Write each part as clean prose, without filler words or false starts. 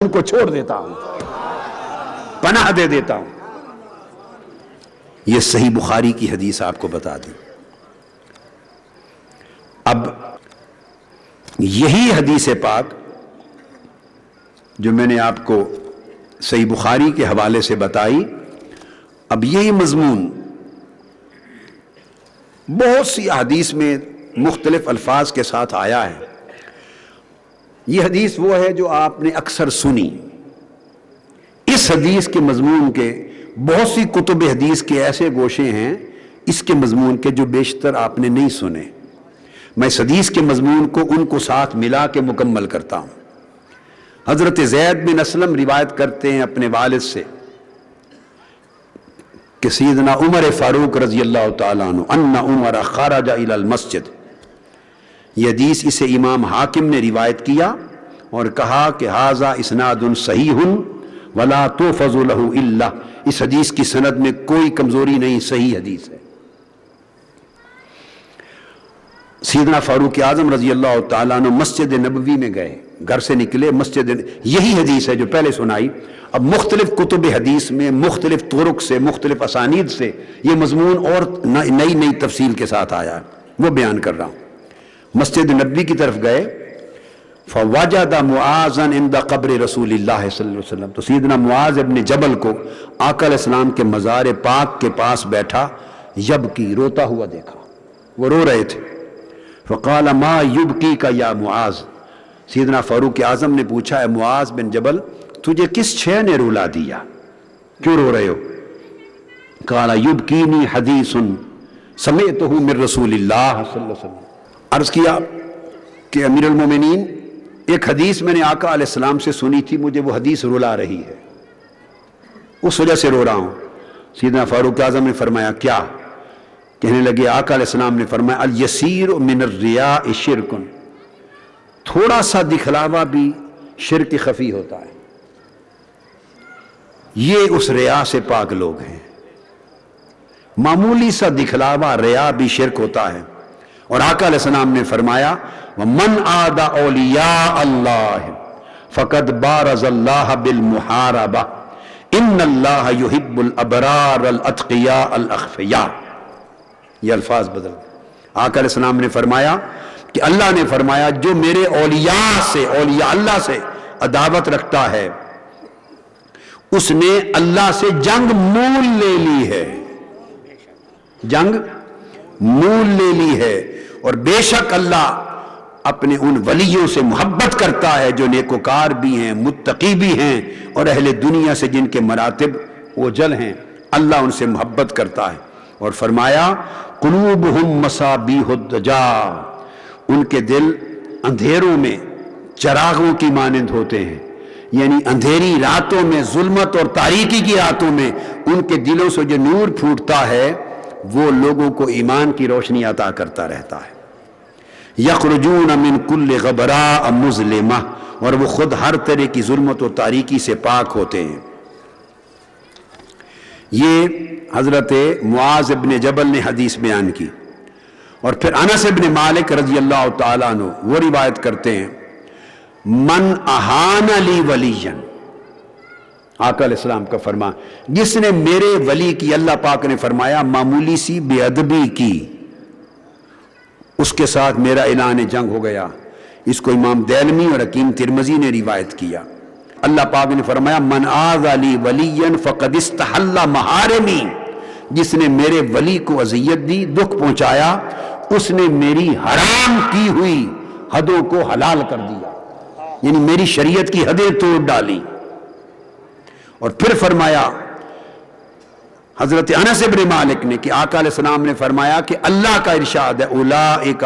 ان کو چھوڑ دیتا ہوں، پناہ دے دیتا ہوں۔ یہ صحیح بخاری کی حدیث آپ کو بتا دی۔ اب یہی حدیث پاک جو میں نے آپ کو صحیح بخاری کے حوالے سے بتائی، اب یہی مضمون بہت سی حدیث میں مختلف الفاظ کے ساتھ آیا ہے۔ یہ حدیث وہ ہے جو آپ نے اکثر سنی۔ اس حدیث کے مضمون کے بہت سی کتب حدیث کے ایسے گوشے ہیں اس کے مضمون کے جو بیشتر آپ نے نہیں سنے۔ میں اس حدیث کے مضمون کو ان کو ساتھ ملا کے مکمل کرتا ہوں۔ حضرت زید بن اسلم روایت کرتے ہیں اپنے والد سے کہ سیدنا عمر فاروق رضی اللہ تعالیٰ عنہ ان عمر خرج الی المسجد، یہ حدیث اسے امام حاکم نے روایت کیا اور کہا کہ ھذا اسناد صحیح ولا تحفظ له الا، اس حدیث کی سند میں کوئی کمزوری نہیں، صحیح حدیث ہے۔ سیدنا فاروق اعظم رضی اللہ تعالیٰ عنہ مسجد نبوی میں گئے، گھر سے نکلے مسجد، یہی حدیث ہے جو پہلے سنائی۔ اب مختلف کتب حدیث میں مختلف طرق سے مختلف اسانید سے یہ مضمون اور نئی نئی تفصیل کے ساتھ آیا ہے، وہ بیان کر رہا ہوں۔ مسجد نبوی کی طرف گئے، فوجد معاذا عند قبر رسول اللہ صلی اللہ علیہ وسلم، تو سیدنا معاذ ابن جبل کو آقا علیہ السلام کے مزار پاک کے پاس بیٹھا، یبکی، روتا ہوا دیکھا، وہ رو رہے تھے۔ فقال ما یبکیک یا معاذ، سیدنا فاروق اعظم نے پوچھا، اے معاذ بن جبل تجھے کس شے نے رلا دیا، کیوں رو رہے ہو؟ قال یبکینی حدیث سمعتہ من رسول اللہ صلی اللہ علیہ وسلم، عرض کیا کہ امیر المومنین ایک حدیث میں نے آقا علیہ السلام سے سنی تھی، مجھے وہ حدیث رلا رہی ہے، اس وجہ سے رو رہا ہوں۔ سیدنا فاروق اعظم نے فرمایا کیا؟ کہنے لگے آقا علیہ السلام نے فرمایا الیسیر من الریاء شرک، تھوڑا سا دکھلاوا بھی شرک خفی ہوتا ہے، یہ اس ریا سے پاک لوگ ہیں۔ معمولی سا دکھلاوا ریا بھی شرک ہوتا ہے۔ اور آقا علیہ السلام نے فرمایا وَمَنْ عَادَ أَوْلِيَاءَ اللَّهِ فَقَدْ بَارَزَ اللَّهَ بِالْمُحَارَبَةِ إِنَّ اللَّهَ يُحِبُّ الْأَبْرَارَ الْأَتْقِيَاءَ الْأَخْفِيَاءَ، یہ الفاظ بدل گئے۔ آقا علیہ السلام نے فرمایا کہ اللہ نے فرمایا جو میرے اولیاء سے، اولیاء اللہ سے عداوت رکھتا ہے اس نے اللہ سے جنگ مول لے لی ہے، جنگ مول لے لی ہے، اور بے شک اللہ اپنے ان ولیوں سے محبت کرتا ہے جو نیکوکار بھی ہیں، متقی بھی ہیں، اور اہل دنیا سے جن کے مراتب اوجل ہیں، اللہ ان سے محبت کرتا ہے۔ اور فرمایا قلوبہم مصابیح الدجال، ان کے دل اندھیروں میں چراغوں کی مانند ہوتے ہیں، یعنی اندھیری راتوں میں، ظلمت اور تاریکی کی راتوں میں ان کے دلوں سے جو نور پھوٹتا ہے وہ لوگوں کو ایمان کی روشنی عطا کرتا رہتا ہے۔ یخرجون من کل غبراء مظلمہ، اور وہ خود ہر طرح کی ظلمت و تاریکی سے پاک ہوتے ہیں۔ یہ حضرت معاذ ابن جبل نے حدیث بیان کی۔ اور پھر انس ابن مالک رضی اللہ تعالیٰ عنہ وہ روایت کرتے ہیں من اہان لی ولیًا، آقا علیہ السلام کا فرمان، جس نے میرے ولی کی، اللہ پاک نے فرمایا معمولی سی بے ادبی کی، اس کے ساتھ میرا اعلان جنگ ہو گیا۔ اس کو امام دیلمی اور حکیم ترمذی نے روایت کیا۔ اللہ پاک نے فرمایا من آذى لی ولیًا فقد استحل محارمی، جس نے میرے ولی کو اذیت دی، دکھ پہنچایا، اس نے میری حرام کی ہوئی حدوں کو حلال کر دیا، یعنی میری شریعت کی حدیں توڑ ڈالی۔ اور پھر فرمایا حضرت انس ابن مالک نے کہ آقا علیہ السلام نے فرمایا کہ اللہ کا ارشاد ہے اولئک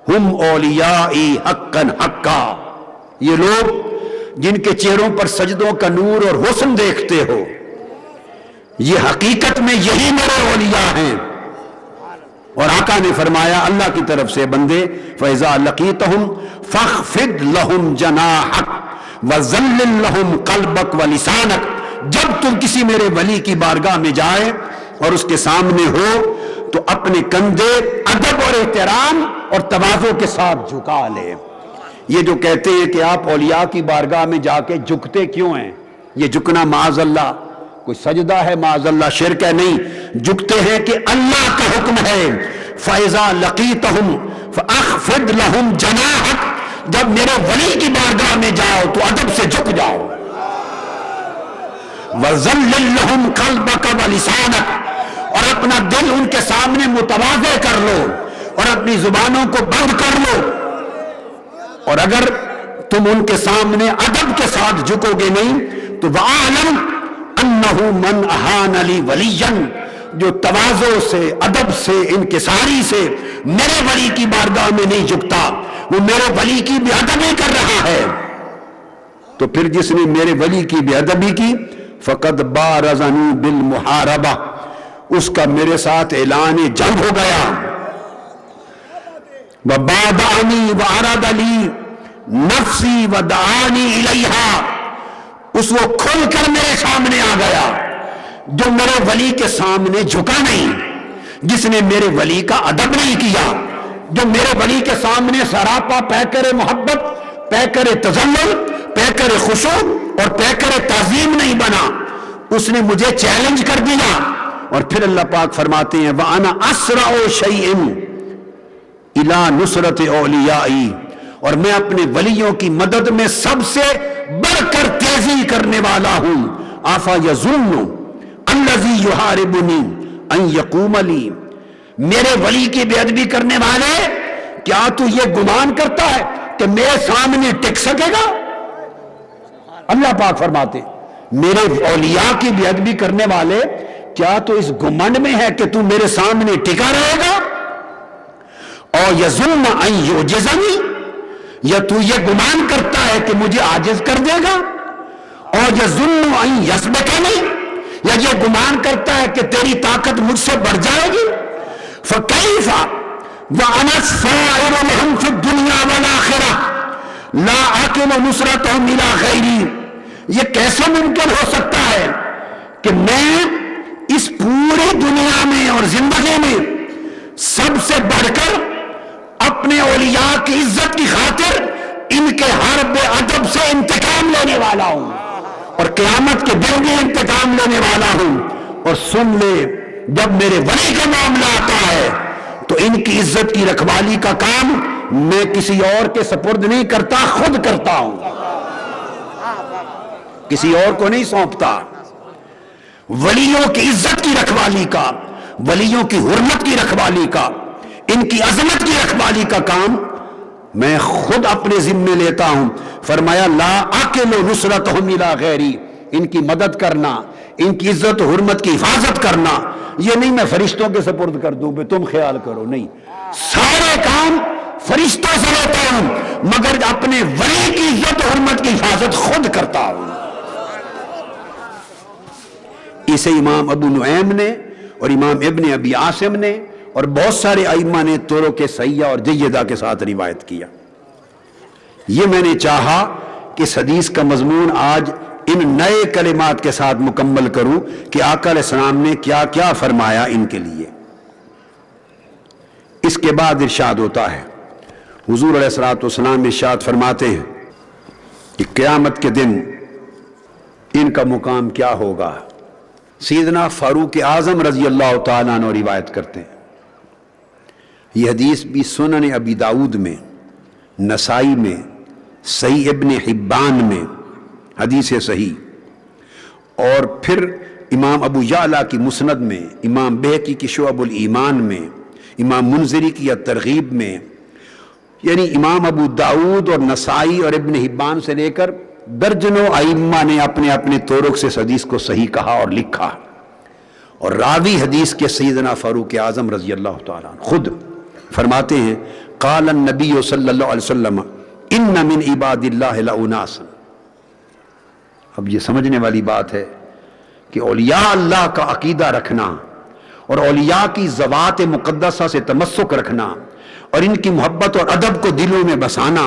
ہم اولیائی حقا حقا، یہ لوگ جن کے چہروں پر سجدوں کا نور اور حسن دیکھتے ہو، یہ حقیقت میں یہی میرے اولیاء ہیں۔ اور آقا نے فرمایا اللہ کی طرف سے بندے فَإِذَا لَقِيتَهُمْ فَاخْفِضْ لَهُمْ جَنَاحَكَ وَذَلِّلْ لَهُمْ قَلْبَكَ وَلِسَانَكَ، جب تم کسی میرے ولی کی بارگاہ میں جائے اور اس کے سامنے ہو تو اپنے کندھے ادب اور احترام اور تواضع کے ساتھ جھکا لے، یہ جو کہتے ہیں کہ آپ اولیاء کی بارگاہ میں جا کے جھکتے کیوں ہیں، یہ جھکنا معاذ اللہ کوئی سجدہ ہے، معاذ اللہ شرک ہے؟ نہیں، جھکتے ہیں کہ اللہ کا حکم ہے فَإِذَا لَقِيتَهُمْ فَأَخْفِضْ لَهُمْ جَنَاحَكَ، جب میرے ولی کی بارگاہ میں جاؤ تو ادب سے جھک جاؤ، وَذَلِّلْ لَهُمْ قَلْبَكَ وَلِسَانَكَ، اور اپنا دل ان کے سامنے متواضع کر لو اور اپنی زبانوں کو بند کر لو، اور اگر تم ان کے سامنے ادب کے ساتھ جھکو گے نہیں تو وَأَعْلَمْ أَنَّهُ مَنْ أَهَانَ لِي وَلِيًّا، جو تواضع سے، ادب سے، انکساری سے میرے ولی کی بارگاہ میں نہیں جھکتا، وہ میرے ولی کی بے ادبی کر رہا ہے۔ تو پھر جس نے میرے ولی کی بے ادبی کی فقد بارزنی بالمحاربہ، اس کا میرے ساتھ اعلان جنگ ہو گیا، وبادعنی وعرض لی نفسی ودعانی الیہا، اس وہ کھل کر میرے سامنے آ گیا جو میرے ولی کے سامنے جھکا نہیں، جس نے میرے ولی کا ادب نہیں کیا، جو میرے ولی کے سامنے سراپا پیکر محبت، پیکر تذلل، پیکر خشوع اور پیکر تعظیم نہیں بنا، اس نے مجھے چیلنج کر دیا۔ اور پھر اللہ پاک فرماتے ہیں وَأَنَا أَسْرَعُ شَيْءٍ إِلَى نُصْرَةِ أَوْلِيَائِي، اور میں اپنے ولیوں کی مدد میں سب سے بڑھ کر تیزی کرنے والا ہوں۔ آفا یظن الذی یحاربنی ان یقوم لی، میرے ولی کی بے ادبی کرنے والے، کیا تو یہ گمان کرتا ہے کہ میرے سامنے ٹک سکے گا؟ اللہ پاک فرماتے میرے اولیاء کی بے ادبی کرنے والے، کیا تو اس گمنڈ میں ہے کہ تو میرے سامنے ٹکا رہے گا؟ اور یظن ان یعجزنی، یا تو یہ گمان کرتا ہے کہ مجھے عاجز کر دے گا؟ اور یظن ان یسبقنی، یا یہ گمان کرتا ہے کہ تیری طاقت مجھ سے بڑھ جائے گی؟ فکیف وانا السائر لهم فی الدنیا والآخرہ لا اکل نصرتهم الی غیری، یہ کیسے ممکن ہو سکتا ہے کہ میں اس پوری دنیا میں اور زندگی میں سب سے بڑھ کر اپنے اولیاء کی عزت کی خاطر ان کے ہر بے ادب سے انتقام لینے والا ہوں، اور قیامت کے دن بھی انتقام لینے والا ہوں؟ اور سن لے، جب میرے ولی کا معاملہ آتا ہے تو ان کی عزت کی رکھوالی کا کام میں کسی اور کے سپرد نہیں کرتا، خود کرتا ہوں، کسی اور کو نہیں سونپتا۔ ولیوں کی عزت کی رکھوالی کا، ولیوں کی حرمت کی رکھوالی کا، ان کی عظمت کی رکھوالی کا کام میں خود اپنے ذمے لیتا ہوں۔ فرمایا لا اکل نصرتهم الی غیری، ان کی مدد کرنا، ان کی عزت و حرمت کی حفاظت کرنا، یہ نہیں میں فرشتوں کے سپرد کر دوں بے تم خیال کرو، نہیں، سارے کام فرشتوں سے لیتا ہوں، مگر اپنے ولی کی عزت و حرمت کی حفاظت خود کرتا ہوں۔ اسے امام ابو نعیم نے اور امام ابن ابی عاصم نے اور بہت سارے ائمہ نے طرق صحیحہ اور جیدہ کے ساتھ روایت کیا۔ یہ میں نے چاہا کہ اس حدیث کا مضمون آج ان نئے کلمات کے ساتھ مکمل کروں کہ آقا علیہ السلام نے کیا کیا فرمایا ان کے لیے۔ اس کے بعد ارشاد ہوتا ہے، حضور علیہ السلام ارشاد فرماتے ہیں کہ قیامت کے دن ان کا مقام کیا ہوگا۔ سیدنا فاروق اعظم رضی اللہ تعالیٰ عنہ روایت کرتے ہیں، یہ حدیث بھی سنن ابی داؤد میں، نسائی میں، صحیح ابن حبان میں حدیث صحیح، اور پھر امام ابو یعلا کی مسند میں، امام بہقی کی شعب الایمان میں، امام منذری کی الترغیب میں، یعنی امام ابو داؤد اور نسائی اور ابن حبان سے لے کر درجنوں ائمہ نے اپنے اپنے طرق سے اس حدیث کو صحیح کہا اور لکھا، اور راوی حدیث کے سیدنا فاروق اعظم رضی اللہ تعالیٰ عنہ خود فرماتے ہیں قال النبی صلی اللہ علیہ وسلم ان من عباد اللہ لاناسا۔ اب یہ سمجھنے والی بات ہے کہ اولیاء اللہ کا عقیدہ رکھنا اور اولیاء کی ذوات مقدسہ سے تمسک رکھنا اور ان کی محبت اور ادب کو دلوں میں بسانا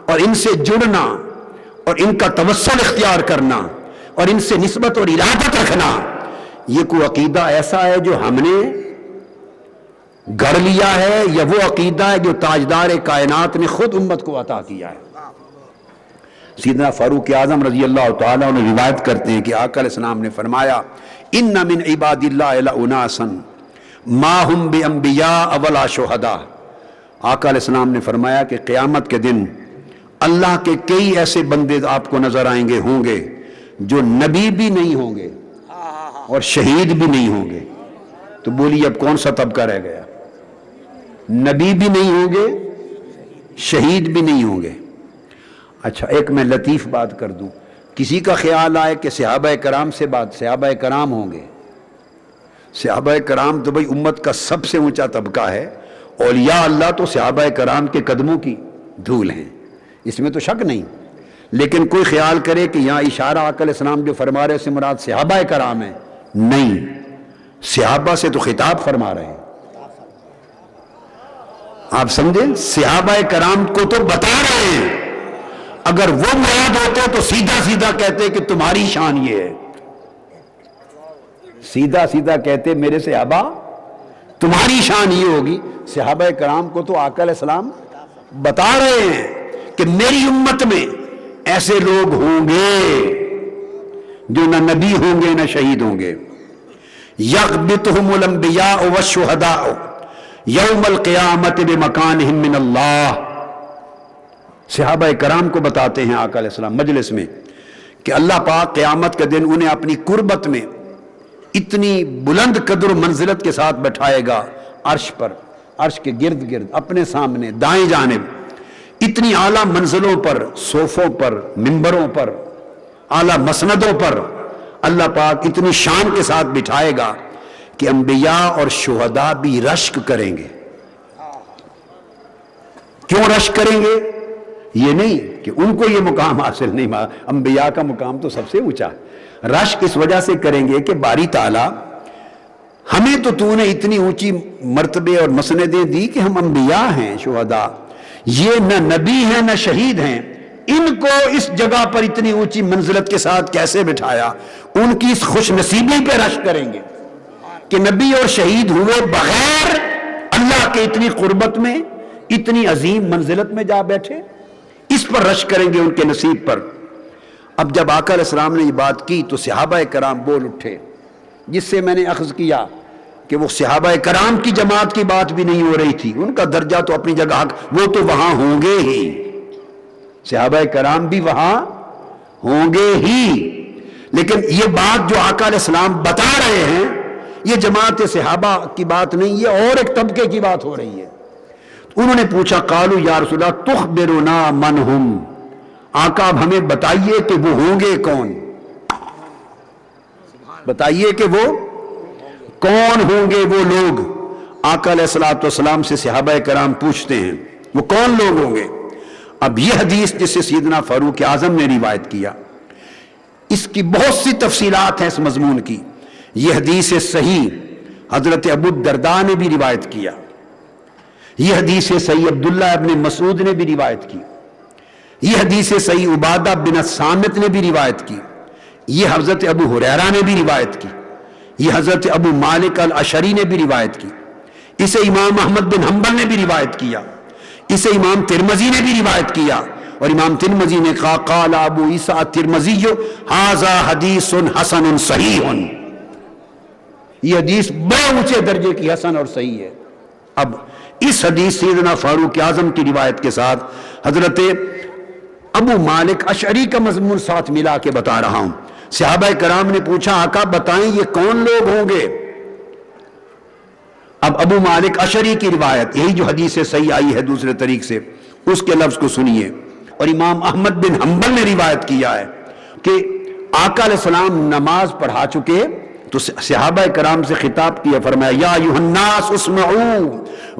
اور ان سے جڑنا اور ان کا توسل اختیار کرنا اور ان سے نسبت اور ارادت رکھنا، یہ کوئی عقیدہ ایسا ہے جو ہم نے گھڑ لیا ہے، یا وہ عقیدہ ہے جو تاجدار کائنات نے خود امت کو عطا کیا ہے؟ سیدنا فاروق اعظم رضی اللہ تعالیٰ عنہ روایت کرتے ہیں کہ آقا علیہ السلام نے فرمایا ان من عباد اللہ لاناسا ما هم بانبیاء ولا شہداء۔ آقا علیہ السلام نے فرمایا کہ قیامت کے دن اللہ کے کئی ایسے بندے آپ کو نظر آئیں گے، ہوں گے جو نبی بھی نہیں ہوں گے اور شہید بھی نہیں ہوں گے۔ تو بولی اب کون سا طبقہ رہ گیا؟ نبی بھی نہیں ہوں گے، شہید بھی نہیں ہوں گے۔ اچھا ایک میں لطیف بات کر دوں، کسی کا خیال آئے کہ صحابہ کرام سے بات، صحابہ کرام ہوں گے؟ صحابہ کرام تو بھئی امت کا سب سے اونچا طبقہ ہے، اولیاء اللہ تو صحابہ کرام کے قدموں کی دھول ہیں، اس میں تو شک نہیں۔ لیکن کوئی خیال کرے کہ یہاں اشارہ آقا علیہ السلام جو فرما رہے اس سے مراد صحابہ کرام ہیں، نہیں، صحابہ سے تو خطاب فرما رہے ہیں۔ آپ سمجھیں، صحابہ کرام کو تو بتا رہے ہیں، اگر وہ مراد ہوتے تو سیدھا سیدھا کہتے کہ تمہاری شان یہ ہے، سیدھا سیدھا کہتے میرے صحابہ تمہاری شان یہ ہوگی۔ صحابہ کرام کو تو آقا علیہ السلام بتا رہے ہیں کہ میری امت میں ایسے لوگ ہوں گے جو نہ نبی ہوں گے نہ شہید ہوں گے۔ یغبطہم الانبیاء والشہداء یوم القیامت بمکانہم من اللہ۔ صحابہ کرام کو بتاتے ہیں آقا علیہ السلام مجلس میں کہ اللہ پاک قیامت کے دن انہیں اپنی قربت میں اتنی بلند قدر و منزلت کے ساتھ بٹھائے گا، عرش پر، عرش کے گرد گرد اپنے سامنے دائیں جانب، اتنی اعلیٰ منزلوں پر، صوفوں پر، ممبروں پر، اعلیٰ مسندوں پر اللہ پاک اتنی شان کے ساتھ بٹھائے گا کہ انبیاء اور شہداء بھی رشک کریں گے۔ کیوں رشک کریں گے؟ یہ نہیں کہ ان کو یہ مقام حاصل نہیں، انبیاء کا مقام تو سب سے اونچا ہے۔ رشک اس وجہ سے کریں گے کہ باری تعالیٰ ہمیں تو نے اتنی اونچی مرتبے اور مسندیں دی کہ ہم انبیاء ہیں، شہداء، یہ نہ نبی ہیں نہ شہید ہیں، ان کو اس جگہ پر اتنی اونچی منزلت کے ساتھ کیسے بٹھایا؟ ان کی اس خوش نصیبی پہ رشک کریں گے کہ نبی اور شہید ہوئے بغیر اللہ کے اتنی قربت میں، اتنی عظیم منزلت میں جا بیٹھے، اس پر رشک کریں گے ان کے نصیب پر۔ اب جب آقا علیہ السلام نے یہ بات کی تو صحابہ کرام بول اٹھے، جس سے میں نے اخذ کیا کہ وہ صحابہ کرام کی جماعت کی بات بھی نہیں ہو رہی تھی، ان کا درجہ تو اپنی جگہ، وہ تو وہاں ہوں گے ہی، صحابہ کرام بھی وہاں ہوں گے ہی، لیکن یہ بات جو آقا علیہ السلام بتا رہے ہیں یہ جماعت صحابہ کی بات نہیں، یہ اور ایک طبقے کی بات ہو رہی ہے۔ انہوں نے پوچھا قالوا یا رسول اللہ تخبرنا من ہم، آقا اب ہمیں بتائیے کہ وہ ہوں گے کون، بتائیے کہ وہ کون ہوں گے وہ لوگ۔ آقا علیہ السلام سے صحابہ کرام پوچھتے ہیں وہ کون لوگ ہوں گے۔ اب یہ حدیث جس سے سیدنا فاروق اعظم نے روایت کیا، اس کی بہت سی تفصیلات ہیں اس مضمون کی۔ یہ حدیث صحیح حضرت ابو الدرداء نے بھی روایت کیا، یہ حدیث صحیح عبداللہ ابن مسعود نے بھی روایت کی، یہ حدیث صحیح عبادہ بن الصامت نے بھی روایت کی، یہ حضرت ابو ہریرہ نے بھی روایت کی، یہ حضرت ابو مالک الاشعری نے بھی روایت کی، اسے امام احمد بن حنبل نے بھی روایت کیا، اسے امام ترمذی نے بھی روایت کیا، اور امام ترمذی نے کہا قال ابو عیسیٰ الترمذی ھذا حدیث حسن صحیح، یہ حدیث بڑے اونچے درجے کی حسن اور صحیح ہے۔ اب اس حدیث سیدنا فاروق اعظم کی روایت کے ساتھ حضرت ابو مالک اشعری کا مضمون ساتھ ملا کے بتا رہا ہوں۔ صحابہ کرام نے پوچھا آقا بتائیں یہ کون لوگ ہوں گے؟ اب ابو مالک اشعری کی روایت، یہی جو حدیث صحیح آئی ہے دوسرے طریق سے، اس کے لفظ کو سنیے۔ اور امام احمد بن حنبل نے روایت کیا ہے کہ آقا علیہ السلام نماز پڑھا چکے تو صحابہ کرام سے خطاب کیا، فرمایا یا ایھا الناس اسمعوا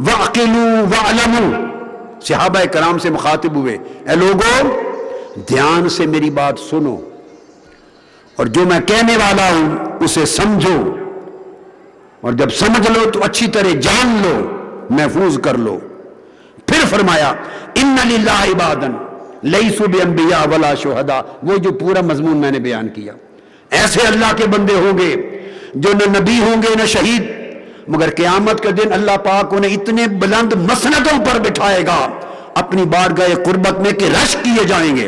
واعقلوا واعلموا، صحابہ کرام سے مخاطب ہوئے، اے لوگوں دھیان سے میری بات سنو اور جو میں کہنے والا ہوں اسے سمجھو، اور جب سمجھ لو تو اچھی طرح جان لو، محفوظ کر لو۔ پھر فرمایا ان للہ عبادا لیسوا بانبیاء ولا شہداء، وہ جو پورا مضمون میں نے بیان کیا، ایسے اللہ کے بندے ہوں گے جو نہ نبی ہوں گے نہ شہید، مگر قیامت کے دن اللہ پاک انہیں اتنے بلند مسندوں پر بٹھائے گا اپنی بارگاہ قربت میں کہ رشک کیے جائیں گے۔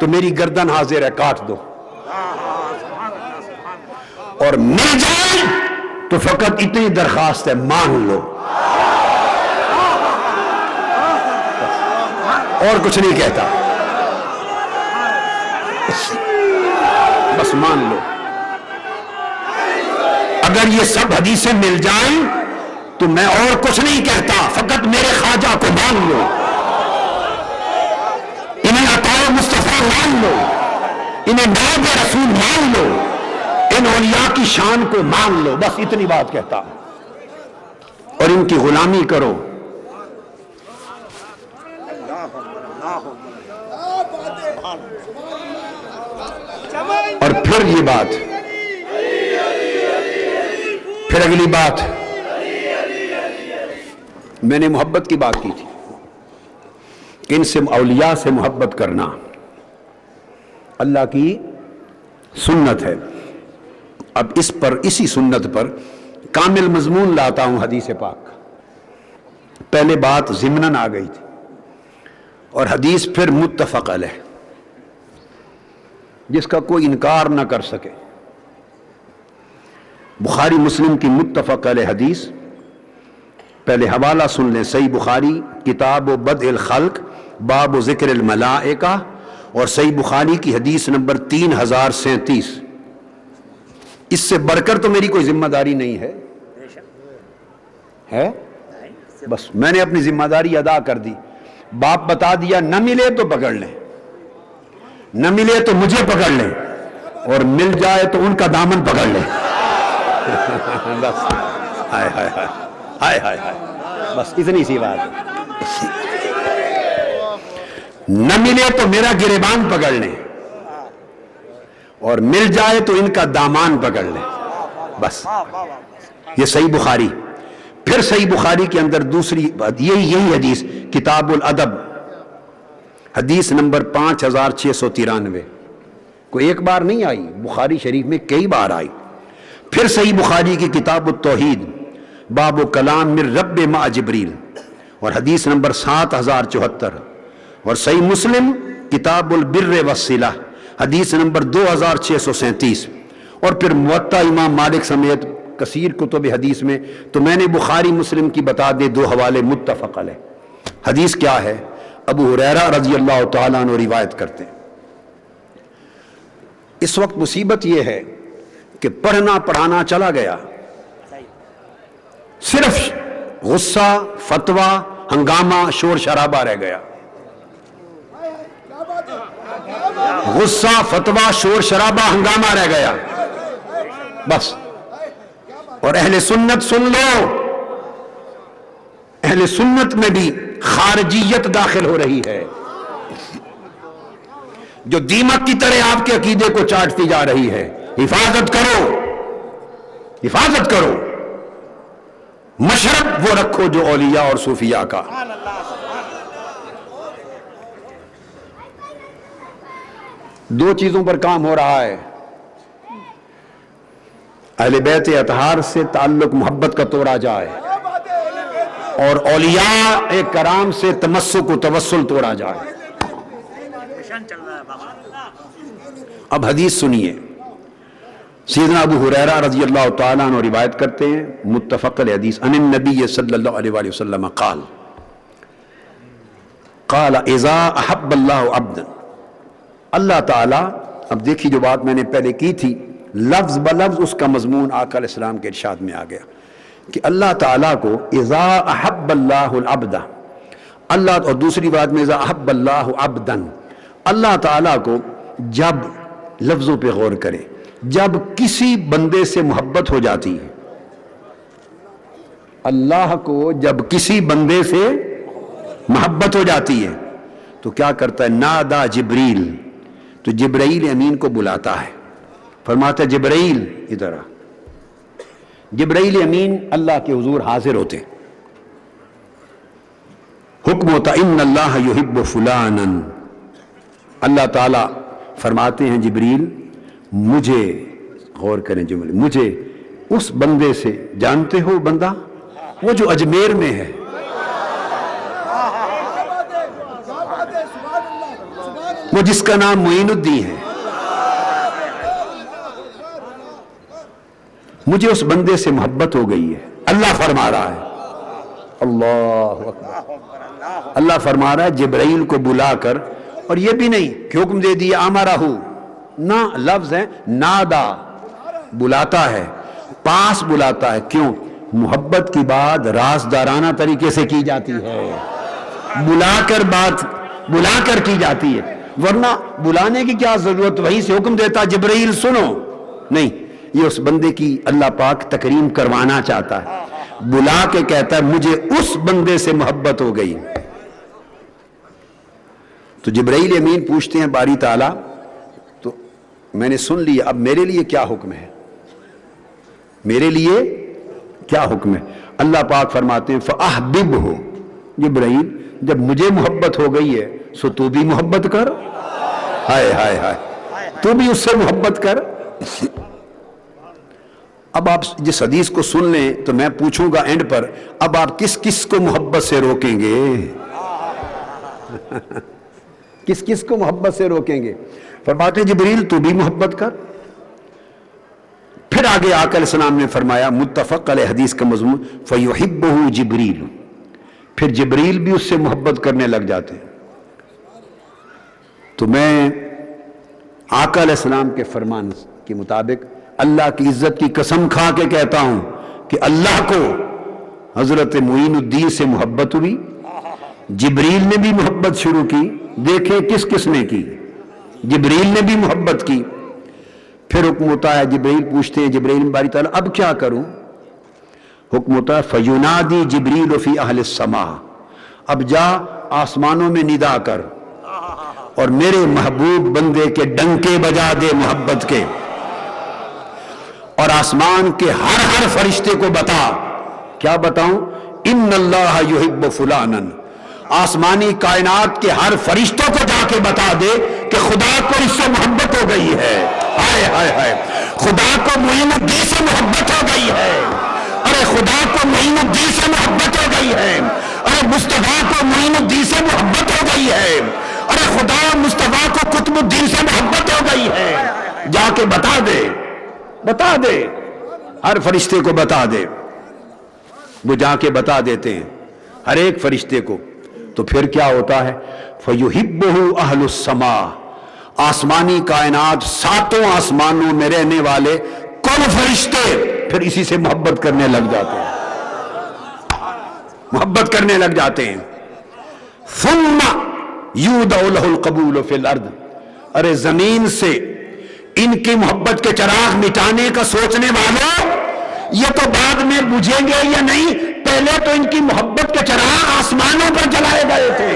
تو میری گردن حاضر ہے، کاٹ دو، اور مل جائے تو فقط اتنی درخواست ہے، مان لو، اور کچھ نہیں کہتا، بس مان لو۔ اگر یہ سب حدیثیں مل جائیں تو میں اور کچھ نہیں کہتا، فقط میرے خواجہ کو مان لو، انہیں عطا مصطفیٰ مان لو، انہیں نائب رسول مان لو، ان اولیاء کی شان کو مان لو، بس اتنی بات کہتا، اور ان کی غلامی کرو۔ اور پھر یہ بات، پھر اگلی بات، میں نے محبت کی بات کی تھی کہ ان سے اولیاء سے محبت کرنا اللہ کی سنت ہے۔ اب اس پر، اسی سنت پر کامل مضمون لاتا ہوں حدیث پاک۔ پہلے بات ضمناً آ گئی تھی، اور حدیث پھر متفق علیہ، جس کا کوئی انکار نہ کر سکے۔ بخاری مسلم کی متفق علیہ حدیث، پہلے حوالہ سن لیں، صحیح بخاری کتاب و بدء الخلق باب و ذکر الملائکہ، اور صحیح بخاری کی حدیث نمبر 3037۔ اس سے بڑھ کر تو میری کوئی ذمہ داری نہیں ہے، بس میں نے اپنی ذمہ داری ادا کر دی۔ باپ بتا دیا، نہ ملے تو پکڑ لیں، نہ ملے تو مجھے پکڑ لیں، اور مل جائے تو ان کا دامن پکڑ لیں، بس ہائے ہائے ہائے ہائے ہائے ہائے، بس اتنی سی بات ہے۔ نہ ملے تو میرا گریبان پکڑ لیں، اور مل جائے تو ان کا دامان پکڑ لیں، بس۔ یہ صحیح بخاری۔ پھر صحیح بخاری کے اندر دوسری بات، یہی حدیث کتاب الادب حدیث نمبر 5693، کوئی ایک بار نہیں آئی، بخاری شریف میں کئی بار آئی۔ پھر صحیح بخاری کی کتاب التوحید باب کلام من رب مع جبریل، اور حدیث نمبر 7074، اور صحیح مسلم کتاب البر والصلہ حدیث نمبر 2637، اور پھر موطا امام مالک سمیت کثیر کتب حدیث میں، تو میں نے بخاری مسلم کی بتا دے دو حوالے متفق علیہ۔ حدیث کیا ہے؟ ابو ہریرہ رضی اللہ تعالیٰ عنہ روایت کرتے ہیں۔ اس وقت مصیبت یہ ہے کہ پڑھنا پڑھانا چلا گیا، صرف غصہ، فتویٰ، ہنگامہ، شور شرابہ رہ گیا، غصہ، فتویٰ، شور شرابہ، ہنگامہ رہ گیا، بس۔ اور اہل سنت سن لو، اہل سنت میں بھی خارجیت داخل ہو رہی ہے، جو دیمک کی طرح آپ کے عقیدے کو چاٹتی جا رہی ہے۔ حفاظت کرو، حفاظت کرو، مشرب وہ رکھو جو اولیاء اور صوفیاء کا۔ دو چیزوں پر کام ہو رہا ہے، اہل بیت اطہار سے تعلق محبت کا توڑا جائے، اور اولیاء کرام سے تمسک و توسل توڑا جائے۔ اب حدیث سنیے، سیدنا ابو ہریرہ رضی اللہ تعالیٰ عنہ روایت کرتے ہیں، متفق علیہ حدیث، ان النبی صلی اللہ علیہ وآلہ وسلم قال اذا احب اللہ عبدا، اللہ تعالیٰ، اب دیکھیے جو بات میں نے پہلے کی تھی، لفظ بلفظ اس کا مضمون آقا علیہ السلام کے ارشاد میں آ گیا کہ اللہ تعالیٰ کو اذا احب اللہ العبد، اللہ، اور دوسری بات میں اذا احب اللہ عبدا، اللہ تعالیٰ کو جب، لفظوں پہ غور کریں، جب کسی بندے سے محبت ہو جاتی ہے، اللہ کو جب کسی بندے سے محبت ہو جاتی ہے تو کیا کرتا ہے؟ نادا جبریل، تو جبرائیل امین کو بلاتا ہے، فرماتا ہے جبرائیل ادھر آ۔ جبرائیل امین اللہ کے حضور حاضر ہوتے، حکم ہوتا ان اللہ یحب فلانا، اللہ تعالیٰ فرماتے ہیں جبریل مجھے، غور کریں جملے، مجھے اس بندے سے، جانتے ہو بندہ وہ جو اجمیر میں ہے، وہ جس کا نام معین الدین ہے. مجھے اس بندے سے محبت ہو گئی ہے. اللہ فرما رہا ہے، اللہ اکبر، اللہ فرما رہا ہے جبرائیل کو بلا کر، اور یہ بھی نہیں کہ حکم دے دیا امرہ، نہ، لفظ ہے نادا، بلاتا ہے، پاس بلاتا ہے. کیوں؟ محبت کی بات رازدارانہ طریقے سے کی جاتی ہے، بلا کر بات بلا کر کی جاتی ہے. ورنہ بلانے کی کیا ضرورت؟ وہیں سے حکم دیتا جبرائیل سنو. نہیں، یہ اس بندے کی اللہ پاک تکریم کروانا چاہتا ہے، بلا کے کہتا ہے مجھے اس بندے سے محبت ہو گئی. تو جبرائیل امین پوچھتے ہیں باری تعالیٰ، تو میں نے سن لیا، اب میرے لیے کیا حکم ہے؟ میرے لیے کیا حکم ہے؟ اللہ پاک فرماتے ہیں فَأَحْبِبْهُ، جبرائیل جب مجھے محبت ہو گئی ہے سو تو بھی محبت کر. ہائے ہائے ہائے، تو بھی اس سے محبت کر. اب آپ جس حدیث کو سن لیں تو میں پوچھوں گا اینڈ پر، اب آپ کس کس کو محبت سے روکیں گے؟ کس کس کو محبت سے روکیں گے؟ فرماتے جبریل تو بھی محبت کر. پھر آگے آقا علیہ السلام نے فرمایا، متفق علیہ حدیث کا مضمون، فَيُحِبُّهُ جبریل، پھر جبریل بھی اس سے محبت کرنے لگ جاتے ہیں. تو میں آقا علیہ السلام کے فرمان کے مطابق اللہ کی عزت کی قسم کھا کے کہتا ہوں کہ اللہ کو حضرت معین الدین سے محبت ہوئی، جبریل نے بھی محبت شروع کی. دیکھیں کس کس نے کی؟ جبریل نے بھی محبت کی. پھر حکم ہوتا ہے، جبریل پوچھتے ہیں جبریل باری تعالیٰ اب کیا کروں؟ حکم ہوتا ہے فَيُنَادِي جِبْرِيلُ فِي أَهْلِ السَّمَاءِ، اب جا آسمانوں میں ندا کر اور میرے محبوب بندے کے ڈنکے بجا دے محبت کے، اور آسمان کے ہر فرشتے کو بتا. کیا بتاؤں؟ ان اللہ یحب فلانا، آسمانی کائنات کے ہر فرشتوں کو جا کے بتا دے کہ خدا کو اس سے محبت ہو گئی ہے. ہائے ہائے ہائے، خدا کو معین الدین سے محبت ہو گئی ہے. ارے خدا کو معین الدین سے محبت ہو گئی ہے. ارے مصطفیٰ کو معین الدین سے محبت ہو گئی ہے. ارے خدا مصطفیٰ کو قطب الدین سے محبت ہو گئی ہے. جا کے بتا دے، بتا دے، ہر فرشتے کو بتا دے. وہ جا کے بتا دیتے ہیں ہر ایک فرشتے کو. تو پھر کیا ہوتا ہے؟ فَيُحِبُّهُ أَهْلُ السَّمَاءِ، آسمانی کائنات، ساتوں آسمانوں میں رہنے والے کل فرشتے پھر اسی سے محبت کرنے لگ جاتے ہیں، محبت کرنے لگ جاتے ہیں. ثُمَّ يُودَعُ لَهُ الْقَبُولُ فِي الْأَرْضِ، ارے زمین سے ان کی محبت کے چراغ مٹانے کا سوچنے والوں، یہ تو بعد میں بجھیں گے یا نہیں، پہلے تو ان کی محبت کے چراغ آسمانوں پر جلائے گئے تھے.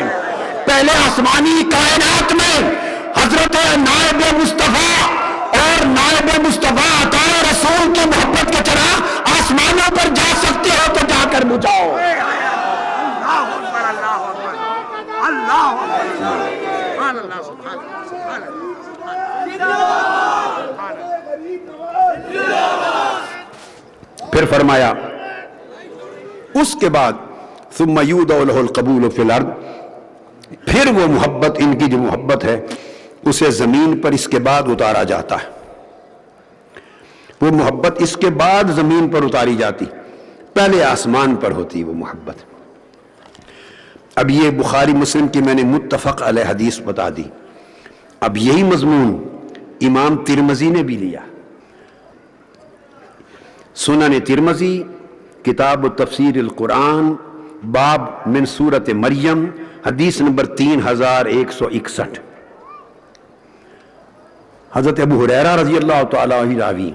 پہلے آسمانی کائنات میں حضرت نائب مصطفیٰ اور نائب مصطفیٰ عطا رسول کی محبت کے چراغ آسمانوں پر جا سکتے ہو تو جا کر بجھاؤ. پھر فرمایا اس کے بعد ثم یودع لہ القبول فی الارض، پھر وہ محبت، ان کی جو محبت ہے اسے زمین پر اس کے بعد اتارا جاتا ہے. وہ محبت اس کے بعد زمین پر اتاری جاتی، پہلے آسمان پر ہوتی وہ محبت. اب یہ بخاری مسلم کی میں نے متفق علیہ حدیث بتا دی. اب یہی مضمون امام ترمذی نے بھی لیا. سنن ترمذی کتاب تفسیر القرآن باب من سورت مریم حدیث نمبر 3161. حضرت ابو ہریرہ رضی اللہ تعالی عنہ راوی،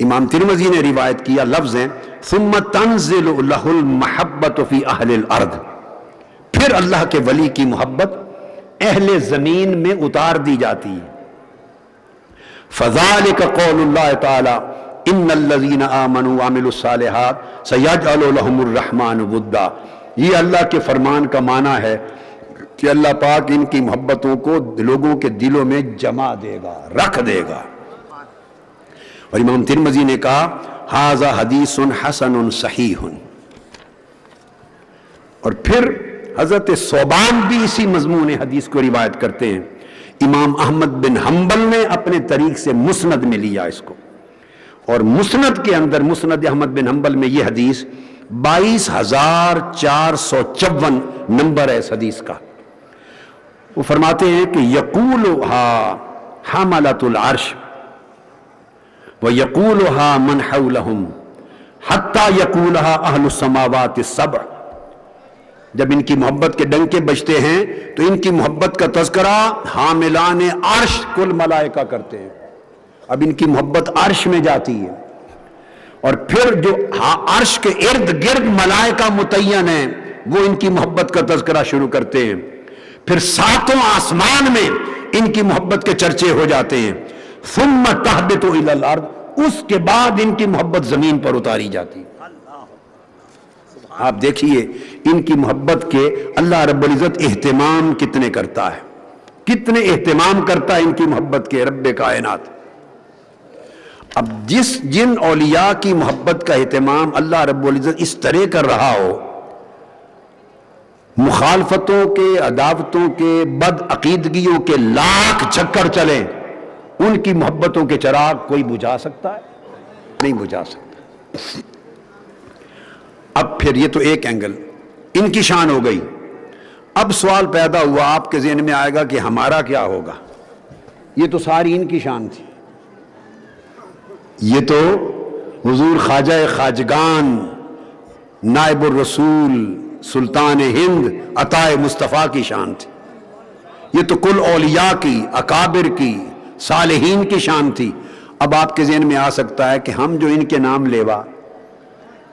امام ترمذی نے روایت کیا، لفظ ہیں ثم تنزل لہ المحبت فی اہل الارض، پھر اللہ کے ولی کی محبت اہل زمین میں اتار دی جاتی ہے. فذالک قول اللہ تعالی ان الذین آمنوا وعملوا الصالحات سیجعل لهم الرحمن ودا. یہ اللہ کے فرمان کا معنی ہے کہ اللہ پاک ان کی محبتوں کو لوگوں کے دلوں میں جما دے گا، رکھ دے گا. اور امام ترمذی نے کہا ھذا حدیث حسن صحیح. اور پھر حضرت ثوبان بھی اسی مضمون حدیث کو روایت کرتے ہیں. امام احمد بن حنبل نے اپنے طریق سے مسند میں لیا اس کو، اور مسند کے اندر، مسند احمد بن حنبل میں یہ حدیث 22,454 نمبر ہے اس حدیث کا۔ وہ فرماتے ہیں کہ یقولها حملۃ العرش ویقولها من حولهم حتی یقولها اہل السماوات السبع۔ جب ان کی محبت کے ڈنکے بجتے ہیں تو ان کی محبت کا تذکرہ حاملان عرش کل ملائکہ کرتے ہیں۔ اب ان کی محبت عرش میں جاتی ہے، اور پھر جو عرش کے ارد گرد ملائکہ متعین ہیں وہ ان کی محبت کا تذکرہ شروع کرتے ہیں، پھر ساتوں آسمان میں ان کی محبت کے چرچے ہو جاتے ہیں، ثم تہبط الی الارض، اس کے بعد ان کی محبت زمین پر اتاری جاتی ہے۔ آپ دیکھیے ان کی محبت کے اللہ رب العزت اہتمام کتنے کرتا ہے، کتنے اہتمام کرتا ہے ان کی محبت کے رب کائنات۔ اب جن اولیاء کی محبت کا اہتمام اللہ رب العزت اس طرح کر رہا ہو، مخالفتوں کے، عداوتوں کے، بد عقیدگیوں کے لاکھ چکر چلیں، ان کی محبتوں کے چراغ کوئی بجھا سکتا ہے؟ نہیں بجھا سکتا۔ اب پھر یہ تو ایک اینگل ان کی شان ہو گئی۔ اب سوال پیدا ہوا آپ کے ذہن میں آئے گا کہ ہمارا کیا ہوگا؟ یہ تو ساری ان کی شان تھی، یہ تو حضور خواجہ خواجگان، نائب الرسول، سلطان ہند، عطائے مصطفیٰ کی شان تھی، یہ تو کل اولیاء کی، اکابر کی، صالحین کی شان تھی۔ اب آپ کے ذہن میں آ سکتا ہے کہ ہم جو ان کے نام لیوا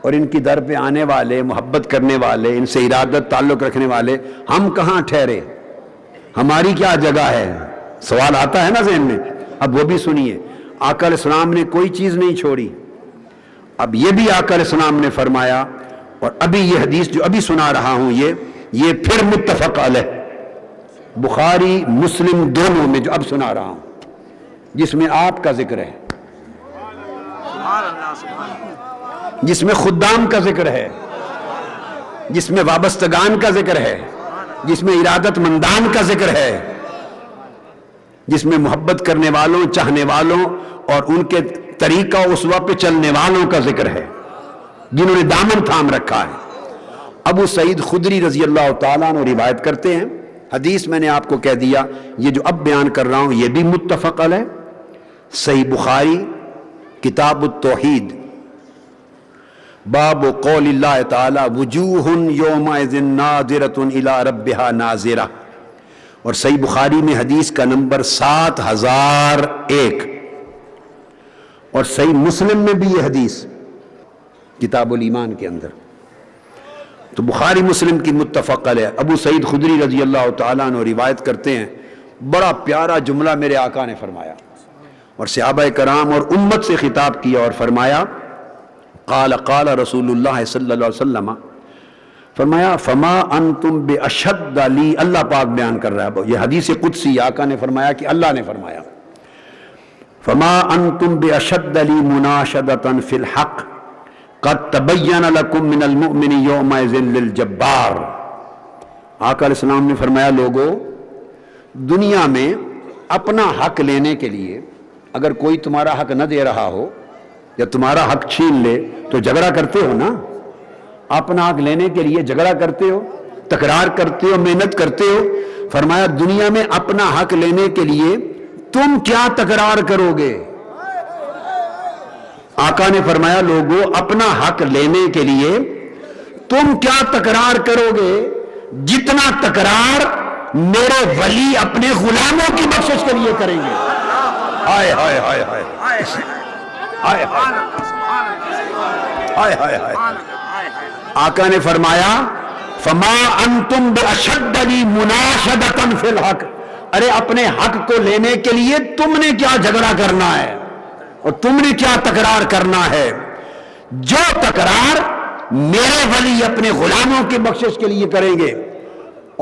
اور ان کی در پہ آنے والے، محبت کرنے والے، ان سے ارادت تعلق رکھنے والے، ہم کہاں ٹھہرے؟ ہماری کیا جگہ ہے؟ سوال آتا ہے نا ذہن میں۔ اب وہ بھی سنیے، آقا علیہ السلام نے کوئی چیز نہیں چھوڑی۔ اب یہ بھی آقا علیہ السلام نے فرمایا، اور ابھی یہ حدیث جو ابھی سنا رہا ہوں یہ پھر متفق علیہ، بخاری مسلم دونوں میں جو اب سنا رہا ہوں، جس میں آپ کا ذکر ہے، جس میں خدام کا ذکر ہے، جس میں وابستگان کا ذکر ہے، جس میں ارادت مندان کا ذکر ہے، جس میں محبت کرنے والوں، چاہنے والوں اور ان کے طریقہ اسوہ پہ چلنے والوں کا ذکر ہے، جنہوں نے دامن تھام رکھا ہے۔ ابو سعید خدری رضی اللہ تعالیٰ عنہ روایت کرتے ہیں، حدیث میں نے آپ کو کہہ دیا، یہ جو اب بیان کر رہا ہوں یہ بھی متفق علیہ، صحیح بخاری کتاب التوحید، باب قول اللہ تعالی وجوہ یومئذ ناظرۃ الی ربہا ناظرہ، اور صحیح بخاری میں حدیث کا نمبر 7001، اور صحیح مسلم میں بھی یہ حدیث کتاب الایمان کے اندر۔ تو بخاری مسلم کی متفق علیہ۔ ابو سعید خدری رضی اللہ تعالیٰ عنہ روایت کرتے ہیں، بڑا پیارا جملہ میرے آقا نے فرمایا اور صحابہ کرام اور امت سے خطاب کیا اور فرمایا، قال قال رسول اللہ صلی اللہ علیہ وسلم، فرمایا فما انتم باشد لی، اللہ پاک بیان کر رہا ہے، یہ حدیث قدسی، آقا نے فرمایا کہ اللہ نے فرمایا، فما انتم باشد لی مناشدۃ فی الحق قد تبین لکم من المؤمن یومئذ للجبار۔ آقا علیہ السلام نے فرمایا، لوگو دنیا میں اپنا حق لینے کے لیے اگر کوئی تمہارا حق نہ دے رہا ہو یا تمہارا حق چھین لے تو جھگڑا کرتے ہو نا، اپنا حق لینے کے لیے جھگڑا کرتے ہو، تکرار کرتے ہو، محنت کرتے ہو۔ فرمایا دنیا میں اپنا حق لینے کے لیے تم کیا تکرار کرو گے؟ آقا نے فرمایا لوگو اپنا حق لینے کے لیے تم کیا تکرار کرو گے؟ جتنا تکرار میرے ولی اپنے غلاموں کی بخشش کے لیے کریں گے۔ ہائے ہائے ہائے ہائے ہائے ہائے ہائے ہائے۔ آقا نے فرمایا فما انتم باشد لی مناشدۃ فی الحق، ارے اپنے حق کو لینے کے لیے تم نے کیا جھگڑا کرنا ہے اور تم نے کیا تکرار کرنا ہے؟ جو تکرار میرے ولی اپنے غلاموں کی بخشش کے لیے کریں گے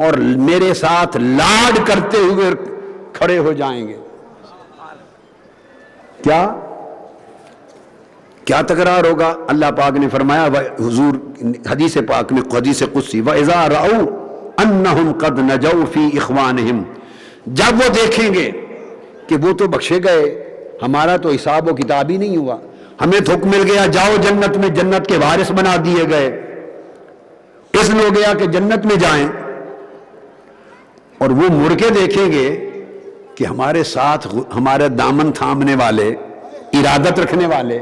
اور میرے ساتھ لاڈ کرتے ہوئے کھڑے ہو جائیں گے، کیا تکرار ہوگا؟ اللہ پاک نے فرمایا، حضور حدیث پاک میں حدیث قدسی، وَإِذَا رَأَوْا أَنَّهُمْ قَدْ نَجَوْا فِي إِخْوَانِهِمْ جب وہ دیکھیں گے کہ وہ تو بخشے گئے، ہمارا تو حساب و کتاب ہی نہیں ہوا، ہمیں تو حکم مل گیا جاؤ جنت میں، جنت کے وارث بنا دیے گئے، اس لیے ہو گیا کہ جنت میں جائیں، اور وہ مڑ کے دیکھیں گے کہ ہمارے ساتھ ہمارے دامن تھامنے والے، ارادت رکھنے والے،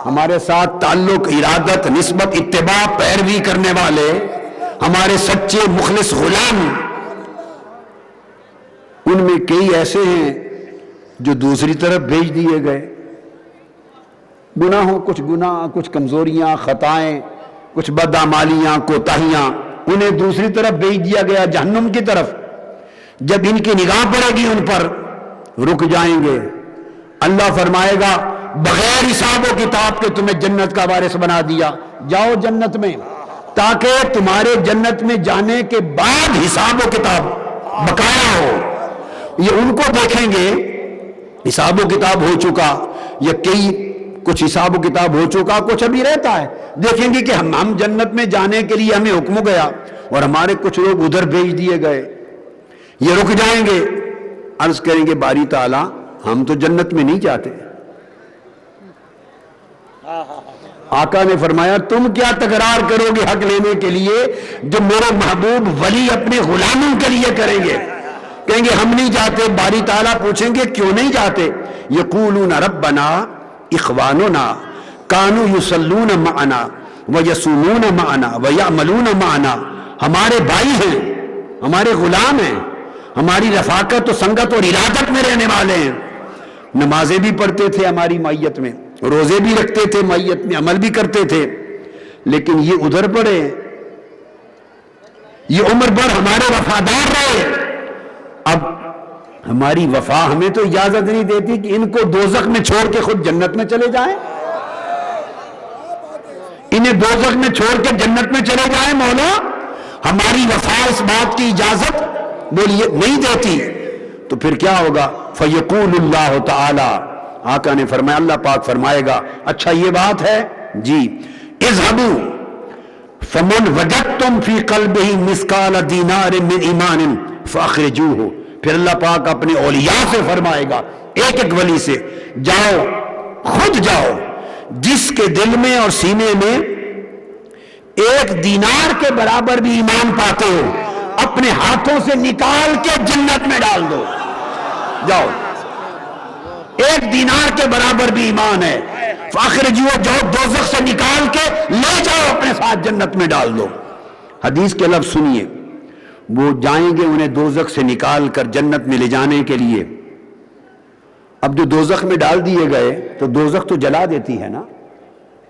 ہمارے ساتھ تعلق، ارادت، نسبت، اتباع، پیروی کرنے والے، ہمارے سچے مخلص غلام، ان میں کئی ایسے ہیں جو دوسری طرف بھیج دیے گئے، گناہوں، کچھ گناہ، کچھ کمزوریاں، خطائیں، کچھ بدعمالیاں، کوتاہیاں، انہیں دوسری طرف بھیج دیا گیا، جہنم کی طرف۔ جب ان کی نگاہ پڑے گی ان پر، رک جائیں گے۔ اللہ فرمائے گا بغیر حساب و کتاب کے تمہیں جنت کا وارث بنا دیا، جاؤ جنت میں، تاکہ تمہارے جنت میں جانے کے بعد حساب و کتاب بقایا ہو۔ یہ ان کو دیکھیں گے حساب و کتاب ہو چکا، یا کچھ حساب و کتاب ہو چکا، کچھ ابھی رہتا ہے، دیکھیں گے کہ ہم جنت میں جانے کے لیے ہمیں حکم گیا اور ہمارے کچھ لوگ ادھر بھیج دیے گئے، یہ رک جائیں گے، عرض کریں گے باری تعالیٰ ہم تو جنت میں نہیں جاتے۔ آقا نے فرمایا تم کیا تکرار کرو گے حق لینے کے لیے جو میرے محبوب ولی اپنے غلاموں کے لیے کریں گے؟ کہیں گے ہم نہیں جاتے۔ باری تعالیٰ پوچھیں گے کیوں نہیں جاتے؟ یقولون ربنا اخواننا کانوا یصلون معنا ویصومون معنا ویعملون معنا، ہمارے بھائی ہیں، ہمارے غلام ہیں، ہماری رفاقت و سنگت اور ارادت میں رہنے والے ہیں، نمازیں بھی پڑھتے تھے ہماری معیت میں، روزے بھی رکھتے تھے معیت میں، عمل بھی کرتے تھے، لیکن یہ ادھر پڑے، یہ عمر بھر ہمارے وفادار رہے، اب ہماری وفا ہمیں تو اجازت نہیں دیتی کہ ان کو دوزخ میں چھوڑ کے خود جنت میں چلے جائیں، انہیں دوزخ میں چھوڑ کے جنت میں چلے جائیں، مولا ہماری وفا اس بات کی اجازت بولیے نہیں دیتی۔ تو پھر کیا ہوگا؟ فَيَقُولُ اللَّهُ تَعَالَى، آقا نے فرمایا، اللہ پاک فرمائے گا اچھا یہ بات ہے جی، اذهبوا فمن وجدتم فی قلبہ مثقال دینار من ایمان فاخرجوہ، پھر اللہ پاک اپنے اولیاء سے فرمائے گا، ایک ایک ولی سے، جاؤ خود جاؤ، جس کے دل میں اور سینے میں ایک دینار کے برابر بھی ایمان پاتے ہو، اپنے ہاتھوں سے نکال کے جنت میں ڈال دو، جاؤ، ایک دینار کے برابر بھی ایمان ہے، فاخرجوہ، جاؤ دوزخ سے نکال کے لے جاؤ اپنے ساتھ جنت میں ڈال دو۔ حدیث کے لفظ سنیے، وہ جائیں گے انہیں دوزخ سے نکال کر جنت میں لے جانے کے لیے۔ اب جو دوزخ میں ڈال دیے گئے تو دوزخ تو جلا دیتی ہے نا،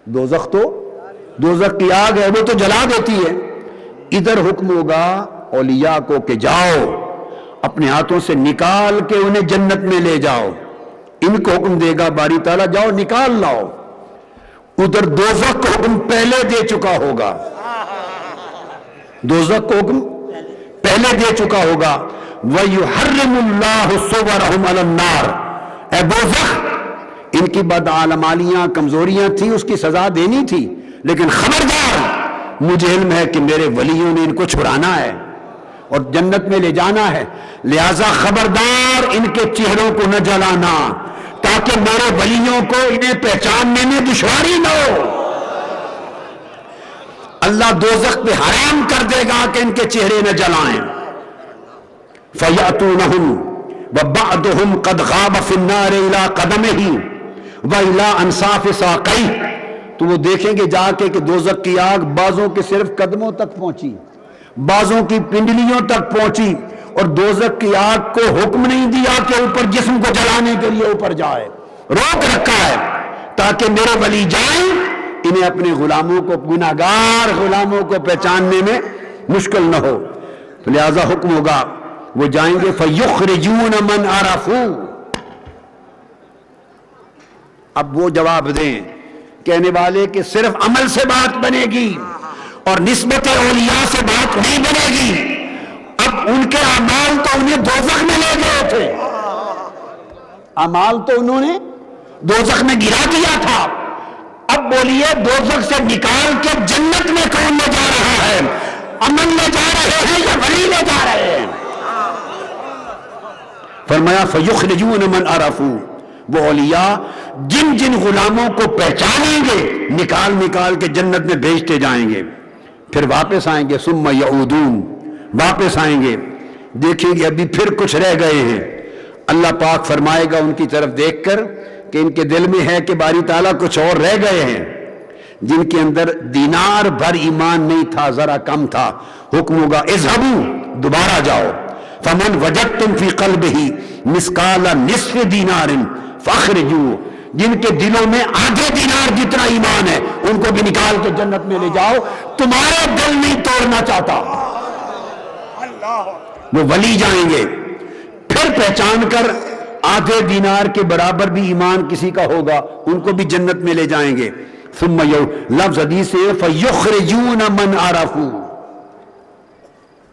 دوزخ کی آگ ہے، وہ تو جلا دیتی ہے۔ ادھر حکم ہوگا اولیاء کو کہ جاؤ اپنے ہاتھوں سے نکال کے انہیں جنت میں لے جاؤ، ان کو حکم دے گا باری تعالیٰ جاؤ نکال لاؤ، ادھر دوزخ کو حکم پہلے دے چکا ہوگا، دوزخ کو حکم پہلے دے چکا ہوگا، وَيُحَرِّمُ اللَّهُ صُوَرَهُمْ عَلَى النَّارِ، اے دوزخ ان کی بدعمالیاں کمزوریاں تھیں، اس کی سزا دینی تھی، لیکن خبردار مجھے علم ہے کہ میرے ولیوں نے ان کو چھڑانا ہے اور جنت میں لے جانا ہے، لہذا خبردار ان کے چہروں کو نہ جلانا تاکہ میرے ولیوں کو انہیں پہچاننے میں دشواری نہ ہو۔ اللہ دوزخ پہ حرام کر دے گا کہ ان کے چہرے نہ جلائیں۔ فَيَأْتُونَهُمْ وَبَعْضُهُمْ قَدْ غَابَ فِي النَّارِ إِلَىٰ قَدَمِهِ وَإِلَىٰ أَنصَافِ سَاقَيْهِ، تو وہ دیکھیں گے جا کے کہ دوزخ کی آگ بعضوں کے صرف قدموں تک پہنچی، بعضوں کی پنڈلیوں تک پہنچی، اور دوزخ کی آگ کو حکم نہیں دیا کہ اوپر جسم کو جلانے کے لیے اوپر جائے، روک رکھا ہے تاکہ میرے ولی جائیں، انہیں اپنے غلاموں کو، گناہگار غلاموں کو پہچاننے میں مشکل نہ ہو، تو لہذا حکم ہوگا وہ جائیں گے فَيُخْرِجُونَ مَنْ عَرَفُوا۔ اب وہ جواب دیں کہنے والے کہ صرف عمل سے بات بنے گی اور نسبت اولیاء سے بات نہیں بنے گی، اب ان کے اعمال تو انہیں دوزخ میں لے گئے تھے، اعمال تو انہوں نے دوزخ میں گرا دیا تھا، اب بولیے دوزخ سے نکال کے جنت میں کون لے جا رہا ہے؟ عمل لے جا رہے ہیں یا ولی لے جا رہے ہیں؟ فرمایا فیخرجون من عرفوا، وہ اولیاء جن جن غلاموں کو پہچانیں گے نکال نکال کے جنت میں بھیجتے جائیں گے، پھر واپس آئیں گے، ثم یعودون، واپس آئیں گے، دیکھیں گے ابھی پھر کچھ رہ گئے ہیں، اللہ پاک فرمائے گا ان کی طرف دیکھ کر کہ ان کے دل میں ہے کہ باری تعالیٰ کچھ اور رہ گئے ہیں، جن کے اندر دینار بھر ایمان نہیں تھا، ذرا کم تھا، حکم ہوگا اذهبوا، دوبارہ جاؤ، فمن وجدتم فی قلبہ مثقال نصف دینار فاخرجوه، جن کے دلوں میں آدھے دینار جتنا ایمان ہے ان کو بھی نکال کے جنت میں لے جاؤ، تمہارا دل نہیں توڑنا چاہتا۔ وہ ولی جائیں گے، پھر پہچان کر آدھے دینار کے برابر بھی ایمان کسی کا ہوگا ان کو بھی جنت میں لے جائیں گے۔ ثم لفظ حدیث سے فیخرجون من عرفوا،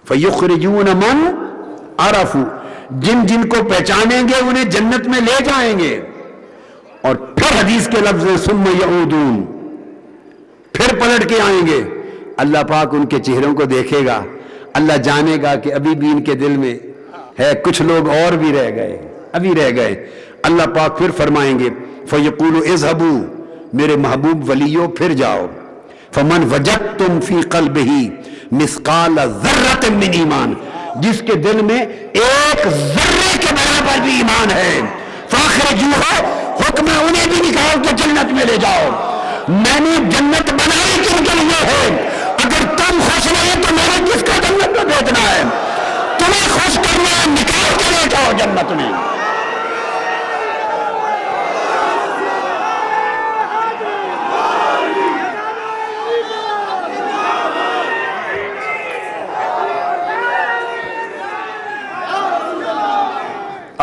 فیخرجون من عرفوا، جن جن کو پہچانیں گے انہیں جنت میں لے جائیں گے۔ اور پھر حدیث کے لفظ ثم یعودون، پھر پلٹ کے آئیں گے، اللہ پاک ان کے چہروں کو دیکھے گا، اللہ جانے گا کہ ابھی بھی ان کے دل میں ہے، کچھ لوگ اور بھی رہ گئے، ابھی رہ گئے۔ اللہ پاک پھر فرمائیں گے فیقول اذهبوا، میرے محبوب ولیو پھر جاؤ، فمن وجدتم فی قلبہ مثقال ذرۃ من ایمان، جس کے دل میں ایک ذرے کے برابر بھی ایمان ہے، فاخرجوہ، حکم ہے انہیں بھی نکال کے جنت میں لے جاؤ۔ میں نے جنت بنائی کن کے لیے ہے، اگر تم خوش نہیں تو میں نے کس کو جنت میں بھیجنا ہے؟ تمہیں خوش کرنا ہے، نکال کے لے جاؤ جنت میں۔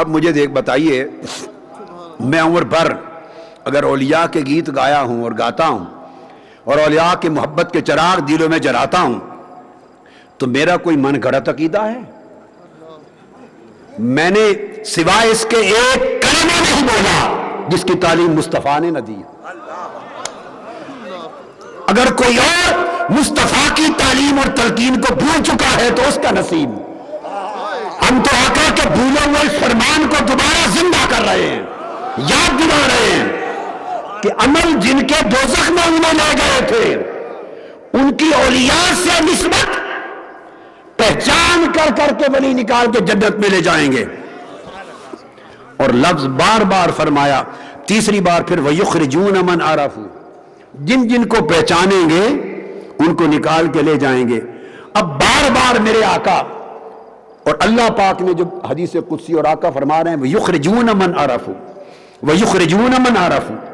اب مجھے دیکھ بتائیے، میں عمر بھر اگر اولیاء کے گیت گایا ہوں اور گاتا ہوں اور اولیاء کی محبت کے چراغ دلوں میں جلاتا ہوں تو میرا کوئی من گھڑت عقیدہ ہے؟ میں نے سوائے اس کے ایک کلمہ نہیں بولا جس کی تعلیم مصطفیٰ نے نہ دی۔ اگر کوئی اور مصطفیٰ کی تعلیم اور تلقین کو بھول چکا ہے تو اس کا نصیب۔ ہم تو آقا کے بھولے ہوئے اس فرمان کو دوبارہ زندہ کر رہے ہیں، یاد دلا رہے ہیں کہ عمل جن کے دوزخ میں انہیں لے گئے تھے ان کی اولیاء سے نسبت پہچان کر کر کے ولی نکال کے جنت میں لے جائیں گے۔ اور لفظ بار بار فرمایا، تیسری بار پھر وَيُخْرِجُونَ مَنْ عَرَفُوا، جن جن کو پہچانیں گے ان کو نکال کے لے جائیں گے۔ اب بار بار میرے آقا اور اللہ پاک نے جو حدیث قدسی اور آقا فرما رہے ہیں وَيُخْرِجُونَ مَنْ عَرَفُوا، وَيُخْرِجُونَ مَنْ عَرَفُوا،